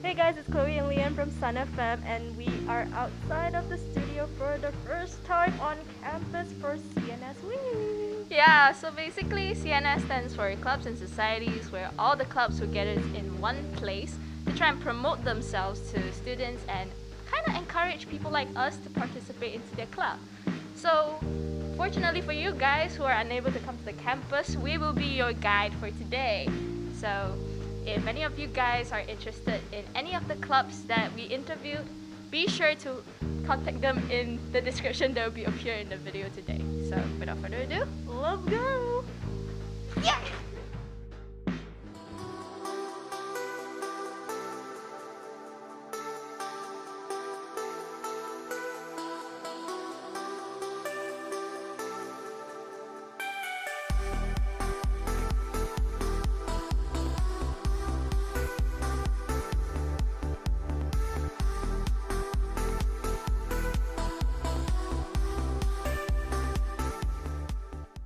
Hey guys, it's Chloe and Leanne from SunFM, and we are outside of the studio for the first time on campus for CNS Week. Yeah, so basically CNS stands for Clubs and Societies, where all the clubs will gather in one place to try and promote themselves to students and kind of encourage people like us to participate into their club. So, fortunately for you guys who are unable to come to the campus, we will be your guide for today. So, if any of you guys are interested in any of the clubs that we interviewed, be sure to contact them in the description that will be appear in the video today. So without further ado, Let's go! yeah!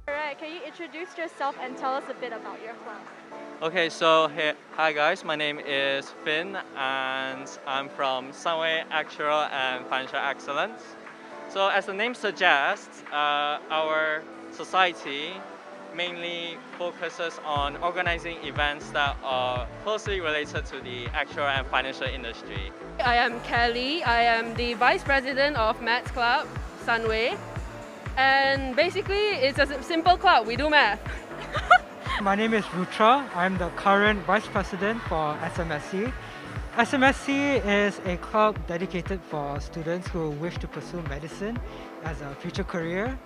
Alright, can you introduce yourself and tell us a bit about your club? Okay, so hey, hi guys, my name is Finn and I'm from Sunway Actuarial and Financial Excellence. So as the name suggests, our society mainly focuses on organizing events that are closely related to the actuarial and financial industry. I am Kelly. I am the Vice President of Maths Club, Sunway. And basically, it's a simple club. We do math. My name is Rutra. I'm the current Vice President for SMSC. SMSC is a club dedicated for students who wish to pursue medicine as a future career.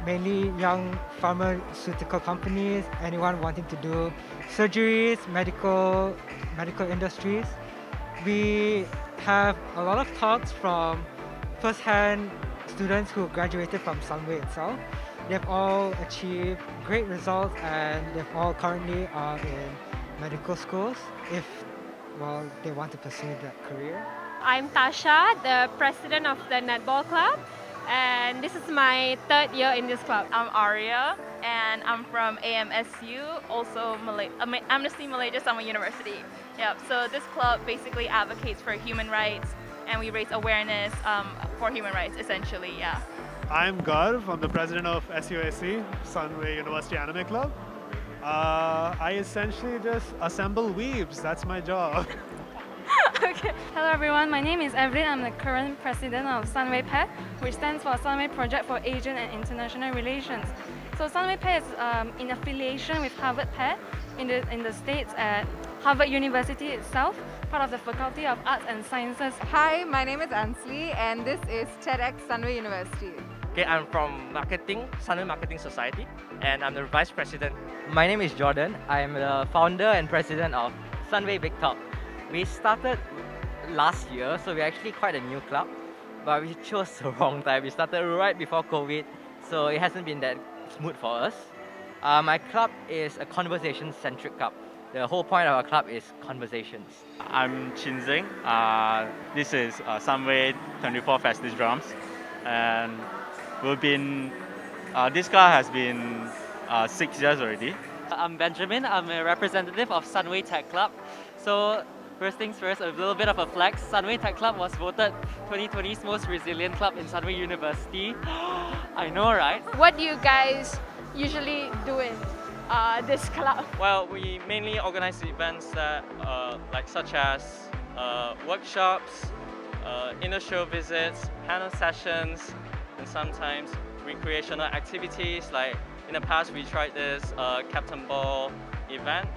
Mainly young pharmaceutical companies, anyone wanting to do surgeries, medical industries. We have a lot of talks from first-hand students who graduated from Sunway itself. They've all achieved great results and they've all currently are in medical schools if they want to pursue that career. I'm Tasha, the president of the Netball Club, and this is my third year in this club. I'm Arya and I'm from AMSU, also Amnesty Malaysia Sunway University. Yep, so this club basically advocates for human rights and we raise awareness for human rights essentially, yeah. I'm Garv, I'm the president of SUAC, Sunway University Anime Club. I essentially just assemble weebs, that's my job. Okay. Hello everyone, my name is Evelyn. I'm the current president of Sunway PE, which stands for Sunway Project for Asian and International Relations. So Sunway PE is in affiliation with Harvard PE in the States at Harvard University itself, part of the Faculty of Arts and Sciences. Hi, my name is Ansley and this is TEDxSunwayUniversity. Okay, I'm from Sunway Marketing Society, and I'm the Vice President. My name is Jordan. I am the founder and president of Sunway Big Talk. We started last year, so we're actually quite a new club, but we chose the wrong time. We started right before COVID, so it hasn't been that smooth for us. My club is a conversation-centric club. The whole point of our club is conversations. I'm Chinzing. This is Sunway 24 Festive drums, and we've been. This club has been 6 years already. I'm Benjamin. I'm a representative of Sunway Tech Club. So first things first, a little bit of a flex. Sunway Tech Club was voted 2020's most resilient club in Sunway University. I know, right? What do you guys usually do in this club? Well, we mainly organize events that such as workshops, inner-show visits, panel sessions, and sometimes recreational activities. Like in the past, we tried this Captain Ball event.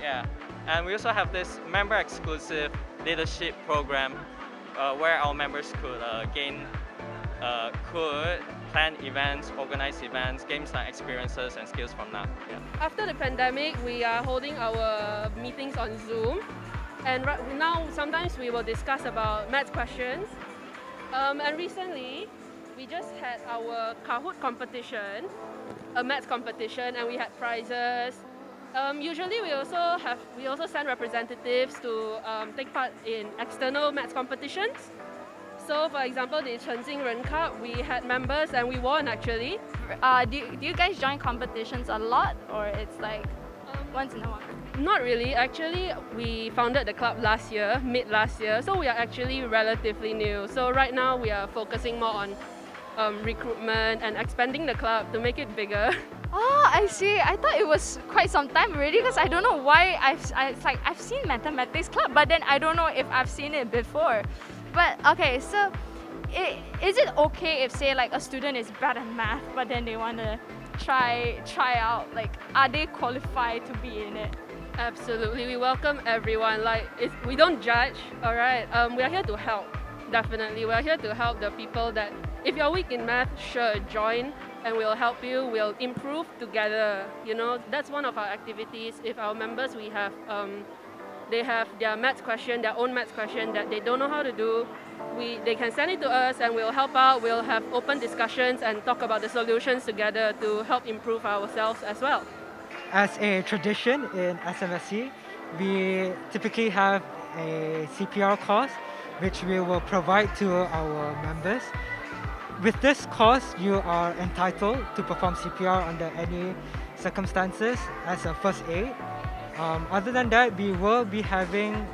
Yeah, and we also have this member-exclusive leadership program where our members could plan events, organize events, games night experiences, and skills from that. Yeah. After the pandemic, we are holding our meetings on Zoom. And right now, sometimes we will discuss about maths questions. And recently, we just had our Kahoot competition, a maths competition, and we had prizes. Usually, we also send representatives to take part in external maths competitions. So, for example, the Chenxing Ren Cup, we had members and we won actually. Do you guys join competitions a lot, or it's like once in a while? Not really. Actually, we founded the club last year, mid last year, so we are actually relatively new. So right now we are focusing more on recruitment and expanding the club to make it bigger. Oh, I see. I thought it was quite some time already because I don't know why I've seen mathematics club, but then I don't know if I've seen it before. But okay, so is it okay if say like a student is bad at math, but then they want to try out, like are they qualified to be in it? Absolutely, we welcome everyone. Like we don't judge. All right, we are here to help. Definitely, we are here to help the people that if you're weak in math, sure, join. And we'll help you, we'll improve together. You know, that's one of our activities. If our members, they have their maths question, their own maths question that they don't know how to do, they can send it to us and we'll help out. We'll have open discussions and talk about the solutions together to help improve ourselves as well. As a tradition in SMSC, we typically have a CPR course which we will provide to our members. With this course, you are entitled to perform CPR under any circumstances as a first aid. Other than that, we will be having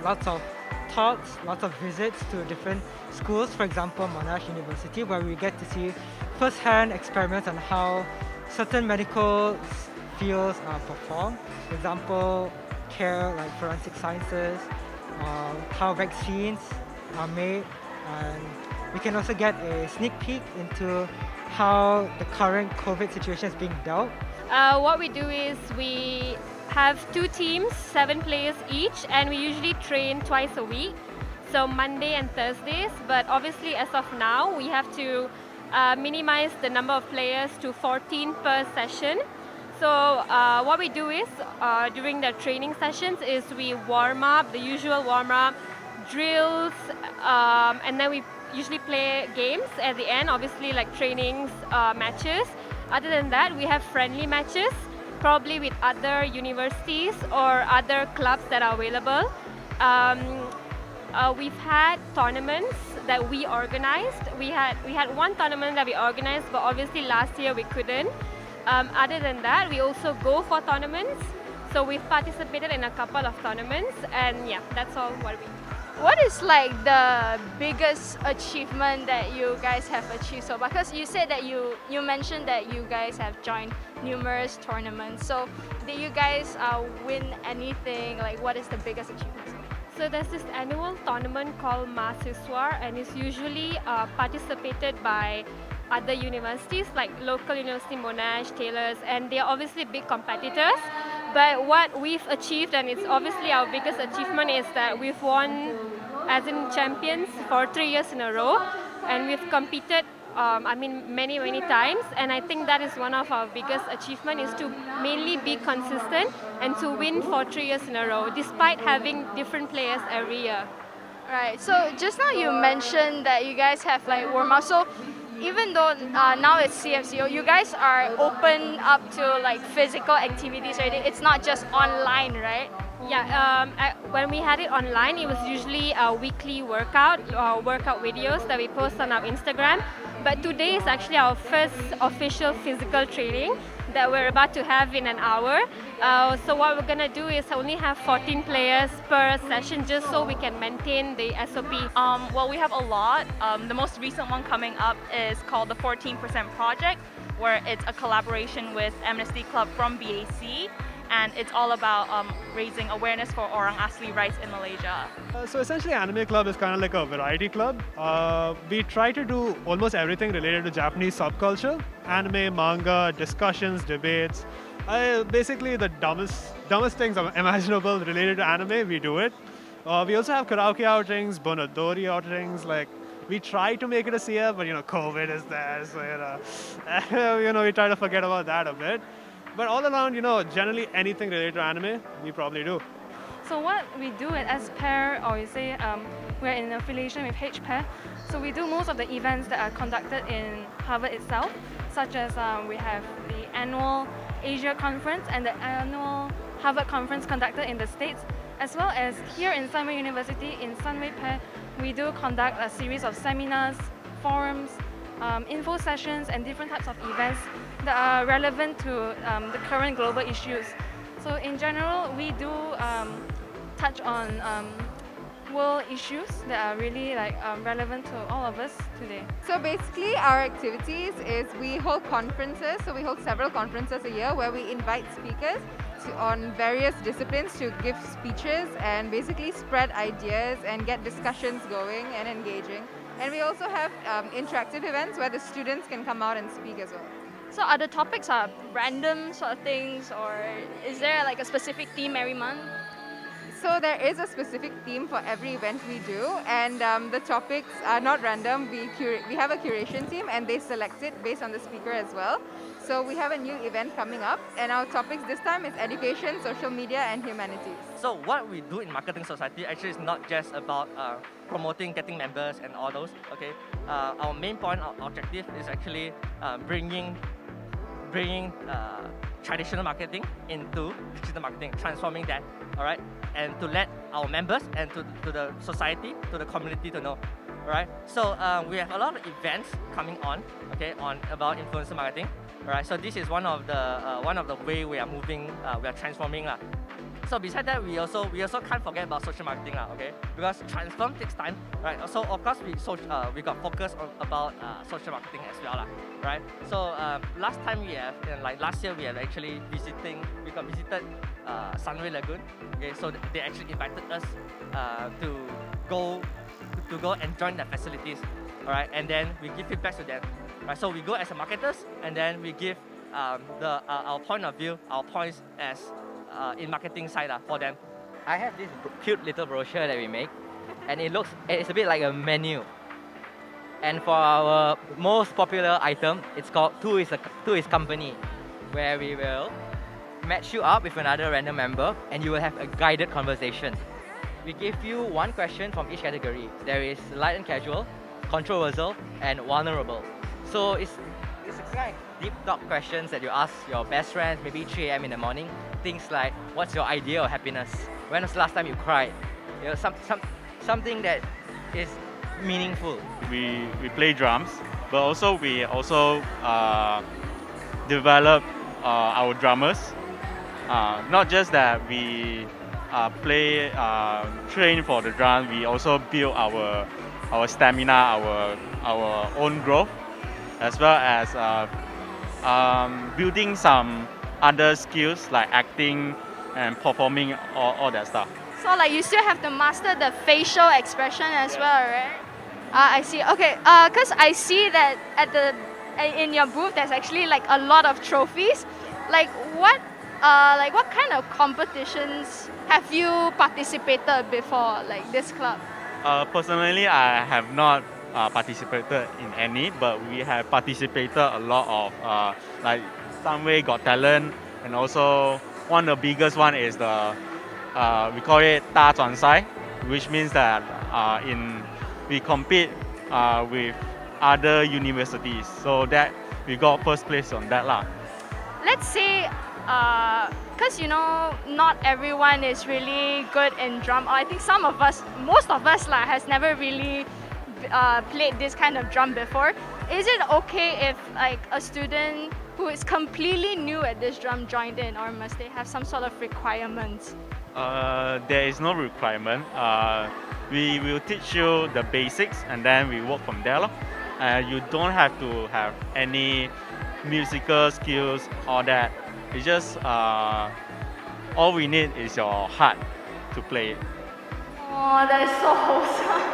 lots of talks, lots of visits to different schools, for example, Monash University, where we get to see first-hand experiments on how certain medical fields are performed. For example, care like forensic sciences, how vaccines are made, and we can also get a sneak peek into how the current COVID situation is being dealt. What we do is we have 2 teams, 7 players each, and we usually train twice a week, so Monday and Thursdays. But obviously, as of now, we have to minimize the number of players to 14 per session. So what we do is during the training sessions is we warm up, the usual warm up, drills, and then we usually play games at the end, obviously like trainings, matches. Other than that, we have friendly matches, probably with other universities or other clubs that are available. We've had tournaments that we organized. We had one tournament that we organized, but obviously last year we couldn't. Other than that, we also go for tournaments. So we've participated in a couple of tournaments, and yeah, that's all what we do. What is like the biggest achievement that you guys have achieved so far? Because you said that you mentioned that you guys have joined numerous tournaments. So did you guys win anything? Like what is the biggest achievement? So there's this annual tournament called Mahasiswa, and it's usually participated by other universities like local University Monash, Taylor's, and they're obviously big competitors. But what we've achieved, and it's obviously our biggest achievement, is that we've won as in champions for 3 years in a row, and we've competed many times, and I think that is one of our biggest achievements, is to mainly be consistent and to win for 3 years in a row despite having different players every year. Right, so just now you mentioned that you guys have like warm-up, so even though now it's CFCO, you guys are open up to like physical activities already. It's not just online, right? Yeah, when we had it online, it was usually a weekly workout videos that we post on our Instagram. But today is actually our first official physical training that we're about to have in an hour. So what we're gonna do is only have 14 players per session, just so we can maintain the SOP. Well, we have a lot. The most recent one coming up is called the 14% Project, where it's a collaboration with Amnesty Club from BAC. And it's all about raising awareness for Orang Asli rights in Malaysia. So essentially, Anime Club is kind of like a variety club. We try to do almost everything related to Japanese subculture. Anime, manga, discussions, debates. Basically the dumbest things imaginable related to anime, we do it. We also have karaoke outings, bonodori outings. Like, we try to make it a CF, but COVID is there, so we try to forget about that a bit. But all around, generally anything related to anime, we probably do. So what we do at S.A.F.E, or you say we're in affiliation with H.P.E, so we do most of the events that are conducted in Harvard itself, such as we have the annual Asia Conference and the annual Harvard Conference conducted in the States, as well as here in Sunway University in Sunway Pair, we do conduct a series of seminars, forums, info sessions and different types of events that are relevant to the current global issues. So in general, we do touch on world issues that are really relevant to all of us today. So basically our activities is we hold conferences, so we hold several conferences a year where we invite speakers on various disciplines to give speeches and basically spread ideas and get discussions going and engaging. And we also have interactive events where the students can come out and speak as well. So are the topics random sort of things, or is there like a specific theme every month? So there is a specific theme for every event we do, and the topics are not random. We have a curation team and they select it based on the speaker as well. So we have a new event coming up, and our topics this time is education, social media and humanities. So what we do in Marketing Society actually is not just about promoting, getting members and all those, okay? Our main point, our objective is actually bringing traditional marketing into digital marketing, transforming that, all right? And to let our members and to the society, to the community to know, all right? So we have a lot of events coming on, okay, on about influencer marketing, all right? So this is one of the way we are moving, we are transforming. So besides that, we also can't forget about social marketing, okay? Because transform takes time, right? So of course we got focus on about social marketing as well, right? So last time last year we have actually visited Sunway Lagoon. Okay, so they actually invited us to go and join the facilities, all right? And then we give feedback to them, right? So we go as a marketers, and then we give our point of view, our points as in marketing side for them. I have this cute little brochure that we make, and it's a bit like a menu. And for our most popular item, it's called Two is Company, where we will match you up with another random member and you will have a guided conversation. We give you one question from each category. There is light and casual, controversial, and vulnerable. So it's kind of deep talk questions that you ask your best friends, maybe 3 a.m. in the morning. Things like, what's your idea of happiness? When was the last time you cried? You know, something that is meaningful. We play drums, but also we develop our drummers. Not just that we train for the drum, we also build our stamina, our own growth, as well as building some other skills like acting and performing, all that stuff. So like you still have to master the facial expression as well, right? I see. Okay, because I see that in your booth there's actually like a lot of trophies. Like what kind of competitions have you participated before, like this club? Personally, I have not participated in any, but we have participated a lot of like Sunway Got Talent, and also one of the biggest one is we call it Ta Chuan Sai, which means that we compete with other universities, so that we got first place on that lah. Let's say, because not everyone is really good in drum. I think most of us has never really played this kind of drum before. Is it okay if like a student who is completely new at this drum joined in, or must they have some sort of requirements? There is no requirement. We will teach you the basics and then we work from there. You don't have to have any musical skills or that. It's just all we need is your heart to play it. Oh, that is so wholesome.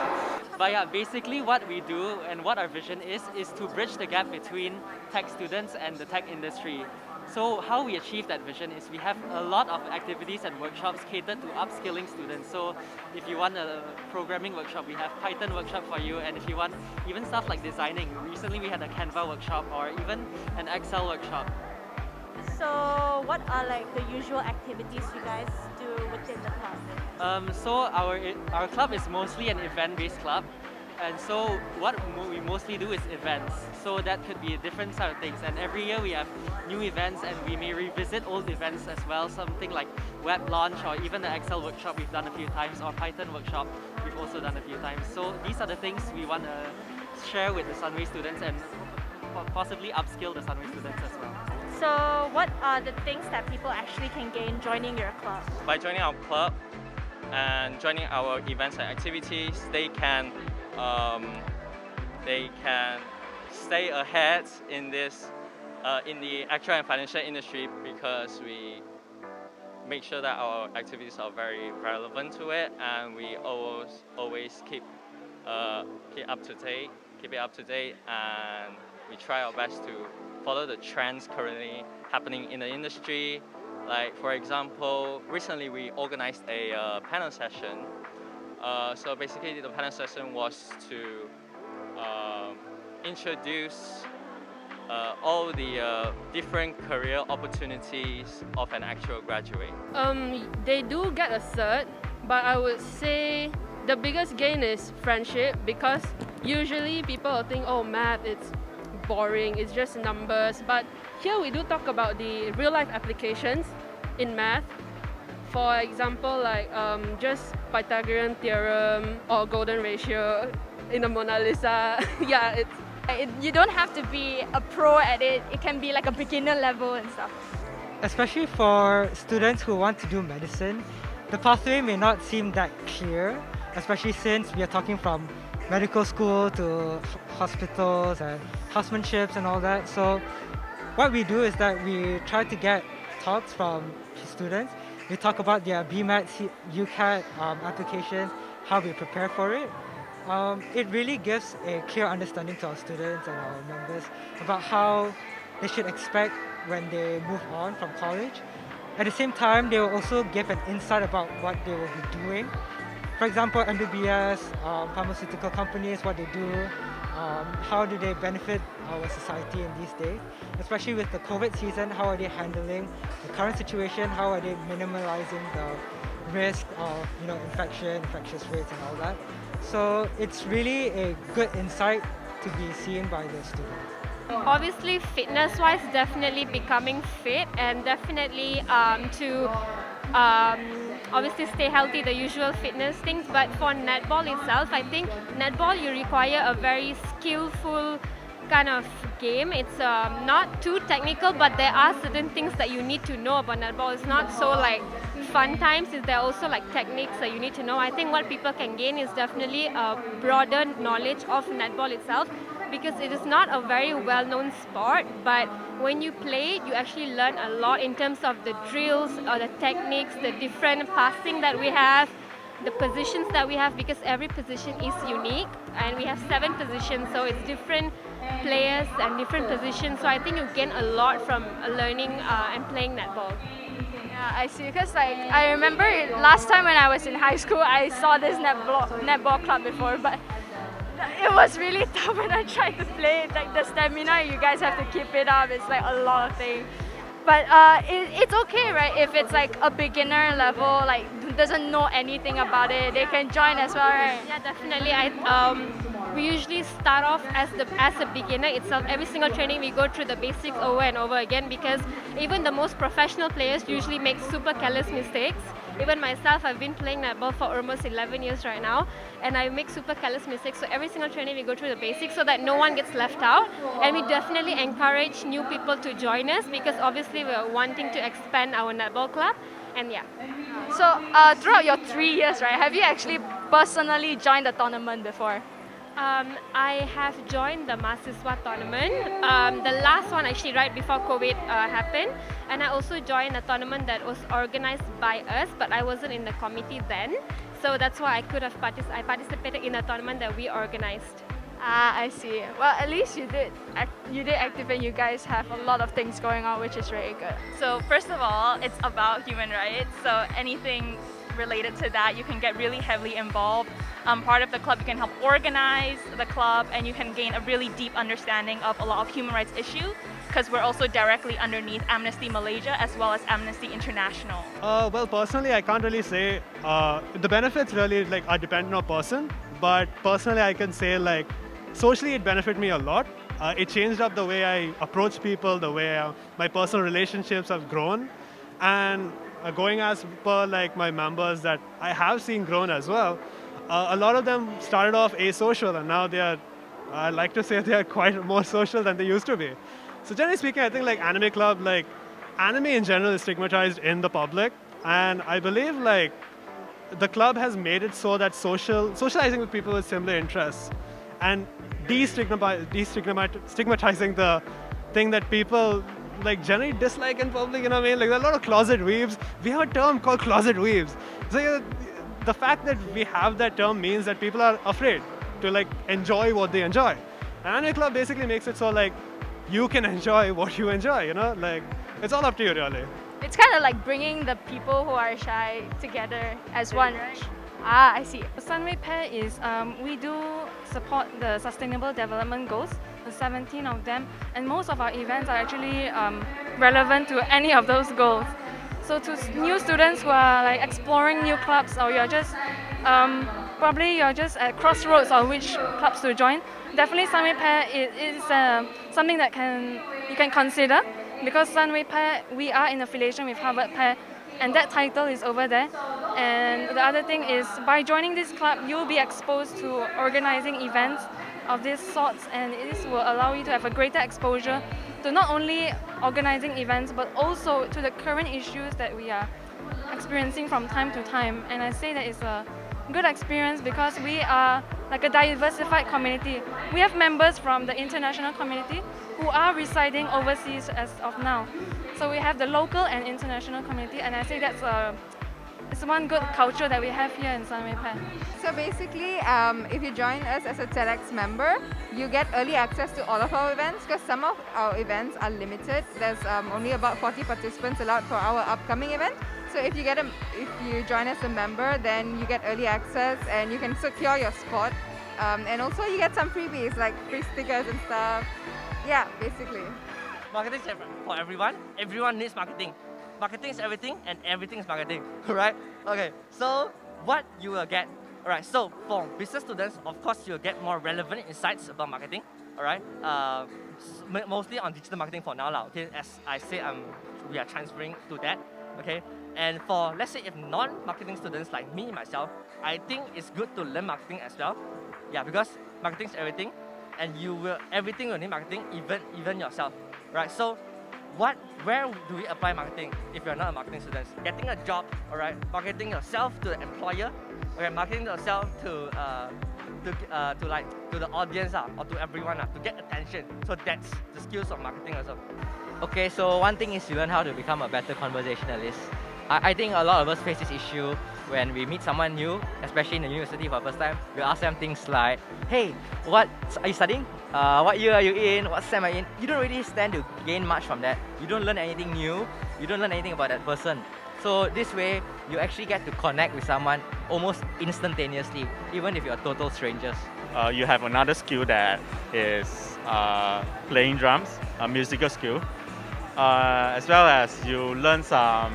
But yeah, basically what we do and what our vision is to bridge the gap between tech students and the tech industry. So how we achieve that vision is we have a lot of activities and workshops catered to upskilling students. So if you want a programming workshop, we have Python workshop for you, and if you want even stuff like designing, recently we had a Canva workshop or even an Excel workshop. So what are like the usual activities you guys do within the club? So our club is mostly an event-based club, and so what we mostly do is events. So that could be a different sort of things, and every year we have new events, and we may revisit old events as well. Something like web launch or even the Excel workshop we've done a few times, or Python workshop we've also done a few times. So these are the things we want to share with the Sunway students and possibly upskill the Sunway students as well. So what are the things that people actually can gain joining your club? By joining our club and joining our events and activities, they can stay ahead in this in the actual and financial industry, because we make sure that our activities are very relevant to it, and we always keep it up to date, and we try our best to follow the trends currently happening in the industry. Like, for example, recently we organized a panel session. So basically the panel session was to introduce all the different career opportunities of an actual graduate. They do get a cert, but I would say the biggest gain is friendship, because usually people will think, oh, math, it's boring, it's just numbers. But here we do talk about the real life applications in math. For example, like just Pythagorean theorem or golden ratio in the Mona Lisa. Yeah, you don't have to be a pro at it. It can be like a beginner level and stuff. Especially for students who want to do medicine, the pathway may not seem that clear, especially since we are talking from medical school to hospitals and housemanships and all that. So what we do is that we try to get talks from students. We talk about their BMAT, UCAT applications, how we prepare for it. It really gives a clear understanding to our students and our members about how they should expect when they move on from college. At the same time, they will also give an insight about what they will be doing. For example, MBBS, pharmaceutical companies, what they do, how do they benefit our society in these days, especially with the COVID season. How are they handling the current situation? How are they minimizing the risk of infectious rates and all that? So it's really a good insight to be seen by the students. Obviously, fitness-wise, definitely becoming fit, and definitely to obviously stay healthy, the usual fitness things. But for netball itself, I think netball, you require a very skillful kind of game. It's not too technical, but there are certain things that you need to know about netball. It's not so like fun times. There are also like techniques that you need to know. I think what people can gain is definitely a broader knowledge of netball itself, because it is not a very well-known sport, but when you play it, you actually learn a lot in terms of the drills or the techniques, the different passing that we have, the positions that we have, because every position is unique, and we have 7 positions, so it's different players and different positions. So I think you gain a lot from learning and playing netball. Yeah, I see. Because like I remember last time when I was in high school, I saw this netball club before, but it was really tough when I tried to play it. Like the stamina, you guys have to keep it up. It's like a lot of things. But it's okay, right? If it's like a beginner level, like doesn't know anything about it, they can join as well, right? Yeah, definitely. We usually start off as a beginner itself. Every single training we go through the basics over and over again, because even the most professional players usually make super careless mistakes. Even myself, I've been playing netball for almost 11 years right now, and I make super careless mistakes. So every single training we go through the basics so that no one gets left out. And we definitely encourage new people to join us, because obviously we're wanting to expand our netball club. And yeah. So throughout your 3 years, right, have you actually personally joined the tournament before? I have joined the Mahasiswa tournament, the last one actually right before COVID happened, and I also joined a tournament that was organized by us, but I wasn't in the committee then, so that's why I could have participated in a tournament that we organized. Ah, I see. Well, at least you did active, and you guys have a lot of things going on, which is really good. So first of all, it's about human rights, so anything related to that, you can get really heavily involved. Part of the club, you can help organize the club, and you can gain a really deep understanding of a lot of human rights issues, because we're also directly underneath Amnesty Malaysia as well as Amnesty International. Well, personally, I can't really say the benefits really are dependent on person, but personally, I can say socially it benefited me a lot. It changed up the way I approach people, the way my personal relationships have grown, and going as per my members that I have seen grown as well. A lot of them started off asocial, and now I like to say they are quite more social than they used to be. So generally speaking, I think like anime club, like anime in general is stigmatized in the public, and I believe like the club has made it so that socializing with people with similar interests and stigmatizing the thing that people like generally dislike in public, you know what I mean? Like there are a lot of closet weebs. We have a term called closet weebs. So the fact that we have that term means that people are afraid to like enjoy what they enjoy. And anime club basically makes it so like you can enjoy what you enjoy, you know? Like it's all up to you really. It's kind of like bringing the people who are shy together as one, right? Ah, I see. Sunway Pair is, we do support the Sustainable Development Goals, the 17 of them, and most of our events are actually relevant to any of those goals. So to new students who are like exploring new clubs, or you're just, probably you're just at crossroads of which clubs to join, definitely Sunway Pair is something that you can consider, because Sunway Pair, we are in affiliation with Harvard Pair, and that title is over there. And the other thing is, by joining this club, you'll be exposed to organizing events of these sorts, and this will allow you to have a greater exposure to not only organizing events, but also to the current issues that we are experiencing from time to time. And I say that it's a good experience because we are like a diversified community. We have members from the international community who are residing overseas as of now. So we have the local and international community, and I say it's one good culture that we have here in Sunway Pair. So basically, if you join us as a TEDx member, you get early access to all of our events, because some of our events are limited. There's only about 40 participants allowed for our upcoming event. So if you join as a member, then you get early access and you can secure your spot. And also you get some freebies like free stickers and stuff. Yeah, basically. Marketing is for everyone. Everyone needs marketing. Marketing is everything, and everything is marketing. Right? Okay. So what you will get? Alright. So for business students, of course, you'll get more relevant insights about marketing. Alright. Mostly on digital marketing for now, lah. Okay. As I say, we are transferring to that. Okay. And for, let's say, if non-marketing students like me, myself, I think it's good to learn marketing as well. Yeah, because marketing is everything, and everything will need marketing, even yourself, right? So, where do we apply marketing if you're not a marketing student? Getting a job, all right? Marketing yourself to the employer, okay? Marketing yourself to the audience or to everyone to get attention. So that's the skills of marketing also. Okay, so one thing is you learn how to become a better conversationalist. I think a lot of us face this issue when we meet someone new, especially in the university for the first time. We ask them things like, hey, what are you studying? What year are you in? What sem are you in? You don't really stand to gain much from that. You don't learn anything new. You don't learn anything about that person. So this way, you actually get to connect with someone almost instantaneously, even if you're total strangers. You have another skill that is playing drums, a musical skill, as well as you learn some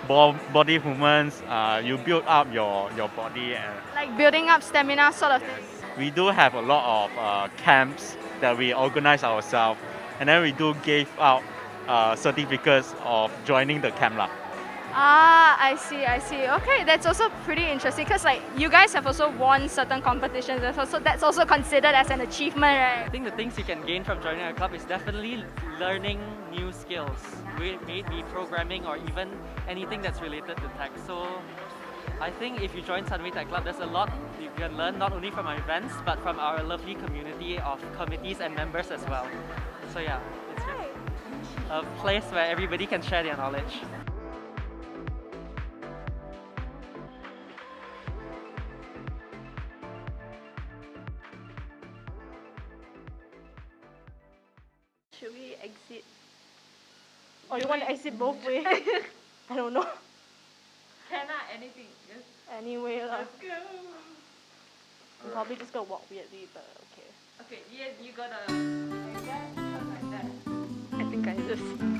body movements. You build up your body. Like building up stamina sort of thing. We do have a lot of camps that we organize ourselves, and then we do give out certificates of joining the camp lah. Ah, I see. Okay, that's also pretty interesting because like you guys have also won certain competitions, so that's also considered as an achievement, right? I think the things you can gain from joining a club is definitely learning new skills, may it be programming or even anything that's related to tech. So I think if you join Sunway Tech Club, there's a lot you can learn, not only from our events, but from our lovely community of committees and members as well. So yeah, it's a place where everybody can share their knowledge. Should we exit? Or you want to exit both ways? I don't know. Cannot anything. Just Anyway, let's go. I'm probably just gonna walk weirdly, but okay. Okay, yeah, you gotta like that, like that. I think I just.